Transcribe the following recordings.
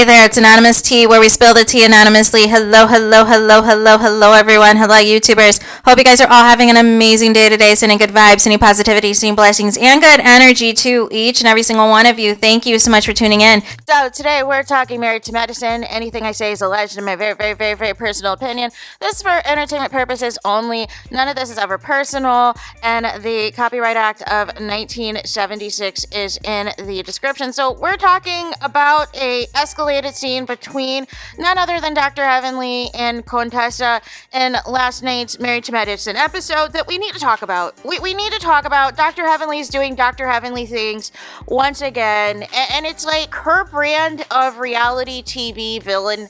there, it's Anonymous Tea, where we spill the tea anonymously. Hello, hello, hello, hello, hello, everyone. Hello, YouTubers. Hope you guys are all having an amazing day today, sending good vibes, sending positivity, sending blessings, and good energy to each and every single one of you. Thank you so much for tuning in. So today we're talking Married to Medicine. Anything I say is alleged in my very, very, very, very personal opinion. This is for entertainment purposes only. None of this is ever personal, and the Copyright Act of 1976 is in the description. So we're talking about a escalated scene between none other than Dr. Heavenly and CONTESSA in last night's Married to Medicine episode that we need to talk about. We need to talk about Dr. Heavenly's doing Dr. Heavenly things once again, and it's like her brand of reality TV villain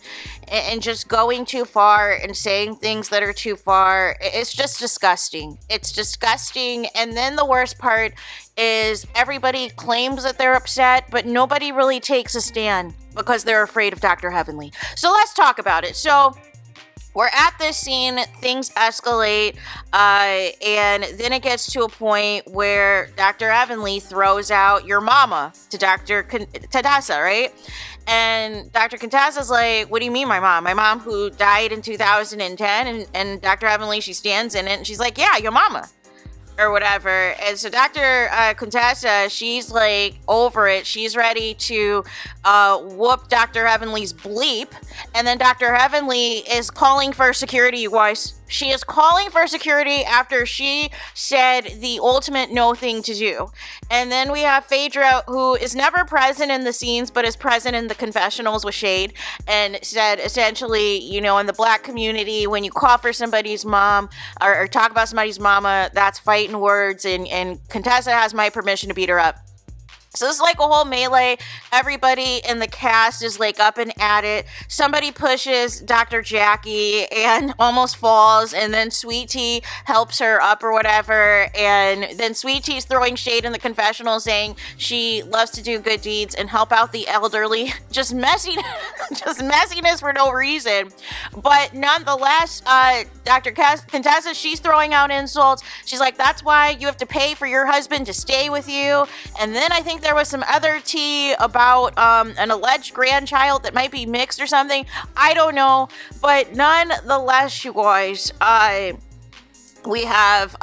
and just going too far and saying things that are too far. It's just disgusting. It's disgusting. And then the worst part is everybody claims that they're upset, but nobody really takes a stand because they're afraid of Dr. Heavenly. So let's talk about it. So we're at this scene, things escalate, and then it gets to a point where Dr. Heavenly throws out your mama to Dr. CONTESSA, right? And Dr. CONTESSA's like, what do you mean my mom? My mom who died in 2010, and Dr. Heavenly, she stands in it, and she's like, yeah, your mama. Or whatever. And so Dr. CONTESSA, she's like over it. She's ready to whoop Dr. Heavenly's bleep. And then Dr. Heavenly is calling for security, you guys. She is calling for security after she said the ultimate no thing to do. And then we have Phaedra, who is never present in the scenes, but is present in the confessionals with Shade, and said essentially, you know, in the black community, when you call for somebody's mom or talk about somebody's mama, that's fighting words, and CONTESSA has my permission to beat her up. So this is like a whole melee. Everybody in the cast is like up and at it. Somebody pushes Dr. Jackie and almost falls, and then Sweet Tea helps her up or whatever. And then Sweet Tea's throwing shade in the confessional, saying she loves to do good deeds and help out the elderly. Just messiness for no reason. But nonetheless, Dr. CONTESSA, she's throwing out insults. She's like, that's why you have to pay for your husband to stay with you. And then I think there was some other tea about an alleged grandchild that might be mixed or something. I don't know. But nonetheless, you guys, we have,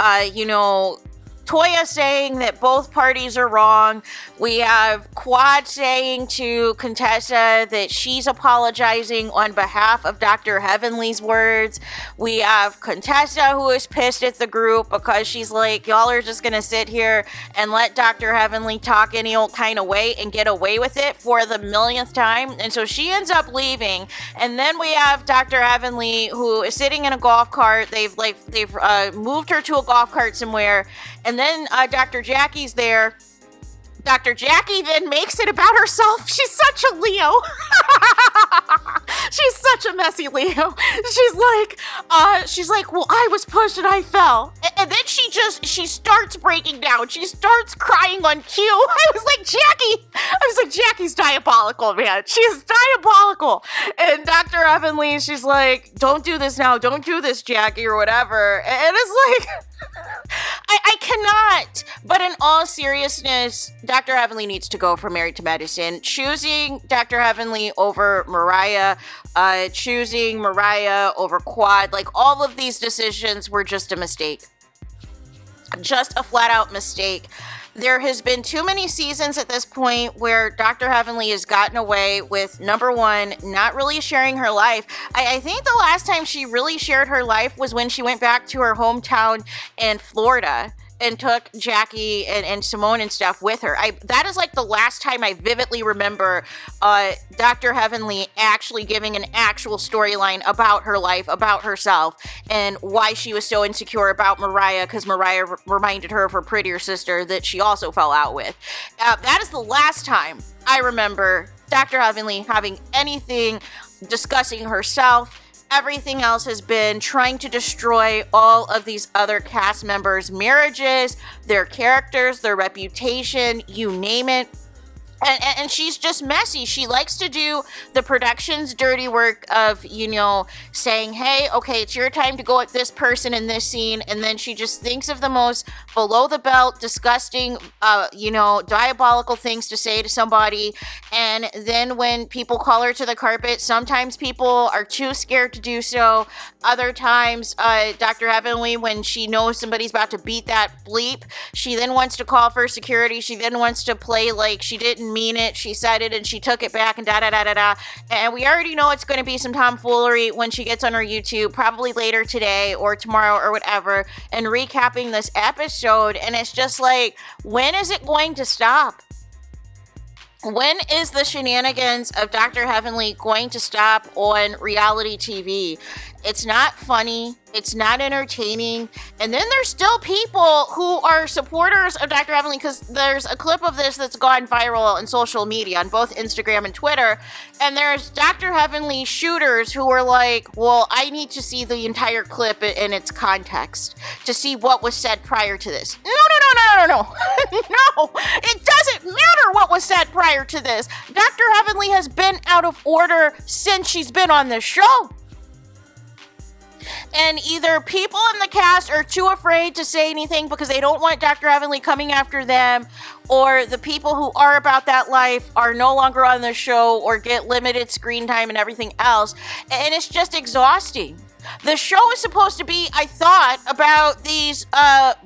Toya saying that both parties are wrong. We have Quad saying to CONTESSA that she's apologizing on behalf of Dr. Heavenly's words. We have CONTESSA, who is pissed at the group because she's like, y'all are just gonna sit here and let Dr. Heavenly talk any old kind of way and get away with it for the millionth time. And so she ends up leaving. And then we have Dr. Heavenly, who is sitting in a golf cart. They've moved her to a golf cart somewhere. And then Dr. Jackie's there. Dr. Jackie then makes it about herself. She's such a Leo. She's such a messy Leo. She's like, well, I was pushed and I fell. And then she starts breaking down. She starts crying on cue. I was like, Jackie's diabolical, man. She is diabolical. And Dr. Heavenly, she's like, don't do this now. Don't do this, Jackie, or whatever. And it's like, I cannot. But in all seriousness, Dr. Heavenly needs to go for Married to Medicine. Choosing Dr. Heavenly over Mariah, choosing Mariah over Quad, like all of these decisions were just a mistake. Just a flat out mistake. There has been too many seasons at this point where Dr. Heavenly has gotten away with, number one, not really sharing her life. I think the last time she really shared her life was when she went back to her hometown in Florida and took Jackie and Simone and stuff with her. That is like the last time I vividly remember Dr. Heavenly actually giving an actual storyline about her life, about herself, and why she was so insecure about Mariah, because Mariah reminded her of her prettier sister that she also fell out with. That is the last time I remember Dr. Heavenly having anything discussing herself. Everything else has been trying to destroy all of these other cast members' marriages, their characters, their reputation, you name it. And she's just messy. She likes to do the production's dirty work of, you know, saying, hey, okay, it's your time to go at this person in this scene. And then she just thinks of the most below the belt, disgusting, you know, diabolical things to say to somebody. And then when people call her to the carpet, sometimes people are too scared to do so. Other times, Dr. Heavenly, when she knows somebody's about to beat that bleep, she then wants to call for security. She then wants to play like she didn't mean it, she said it and she took it back and da. And we already know it's going to be some tomfoolery when she gets on her YouTube, probably later today or tomorrow or whatever, and recapping this episode. And it's just like, when is it going to stop? When is the shenanigans of Dr. Heavenly going to stop on reality TV? It's not funny. It's not entertaining. And then there's still people who are supporters of Dr. Heavenly, because there's a clip of this that's gone viral on social media, on both Instagram and Twitter. And there's Dr. Heavenly shooters who are like, well, I need to see the entire clip in its context to see what was said prior to this. No. No, it doesn't matter what was said prior to this. Dr. Heavenly has been out of order since she's been on this show. And either people in the cast are too afraid to say anything because they don't want Dr. Heavenly coming after them, or the people who are about that life are no longer on the show or get limited screen time and everything else. And it's just exhausting. The show is supposed to be, I thought, about these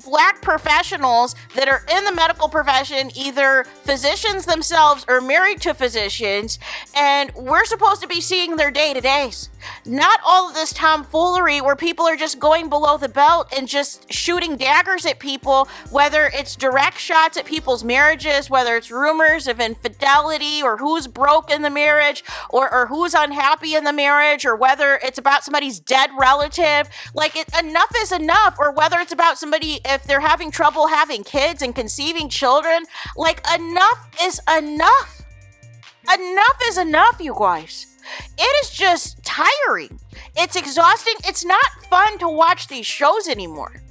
black professionals that are in the medical profession, either physicians themselves or married to physicians, and we're supposed to be seeing their day-to-days. Not all of this tomfoolery where people are just going below the belt and just shooting daggers at people, whether it's direct shots at people's marriages, whether it's rumors of infidelity or who's broke in the marriage or who's unhappy in the marriage, or whether it's about somebody's dead relative. Like, enough is enough. Or whether it's about somebody, if they're having trouble having kids and conceiving children. Like, enough is enough. Enough is enough, you guys. It is just tiring. It's exhausting. It's not fun to watch these shows anymore.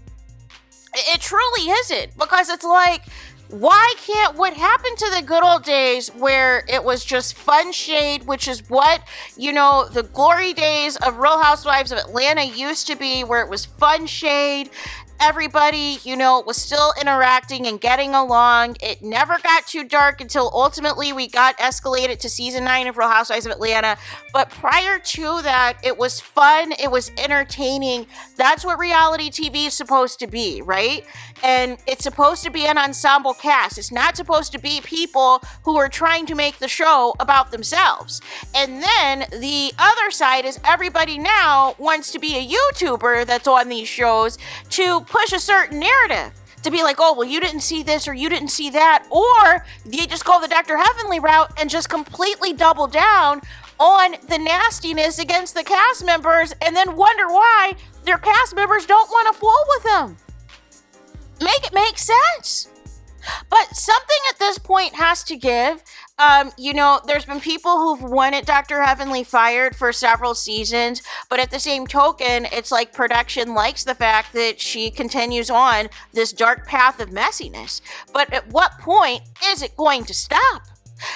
It truly isn't, because it's like, why can't what happened to the good old days where it was just fun shade, which is what, you know, the glory days of Real Housewives of Atlanta used to be, where it was fun shade. Everybody, you know, was still interacting and getting along. It never got too dark until ultimately we got escalated to season 9 of Real Housewives of Atlanta. But prior to that, it was fun. It was entertaining. That's what reality TV is supposed to be, right? And it's supposed to be an ensemble cast. It's not supposed to be people who are trying to make the show about themselves. And then the other side is everybody now wants to be a YouTuber that's on these shows to push a certain narrative, to be like, oh, well, you didn't see this or you didn't see that, or you just go the Dr. Heavenly route and just completely double down on the nastiness against the cast members, and then wonder why their cast members don't want to flow with them. Make it make sense. But something at this point has to give. You know, there's been people who've wanted Dr. Heavenly fired for several seasons, but at the same token, it's like production likes the fact that she continues on this dark path of messiness. But at what point is it going to stop?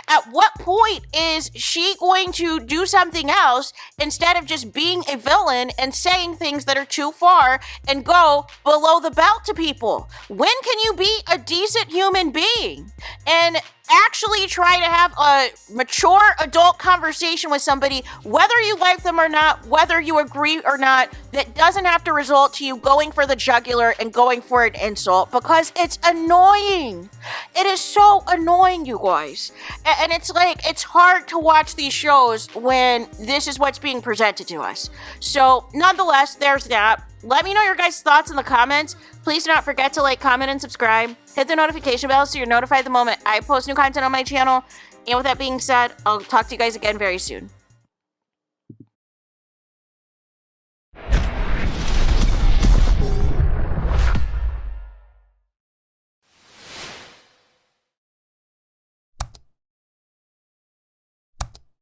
At what point is she going to do something else instead of just being a villain and saying things that are too far and go below the belt to people? When can you be a decent human being and actually try to have a mature adult conversation with somebody, whether you like them or not, whether you agree or not, that doesn't have to result to you going for the jugular and going for an insult, because it's annoying. It is so annoying, you guys. And it's like, it's hard to watch these shows when this is what's being presented to us. So nonetheless, there's that. Let me know your guys' thoughts in the comments. Please do not forget to like, comment, and subscribe. Hit the notification bell so you're notified the moment I post new content on my channel. And with that being said, I'll talk to you guys again very soon.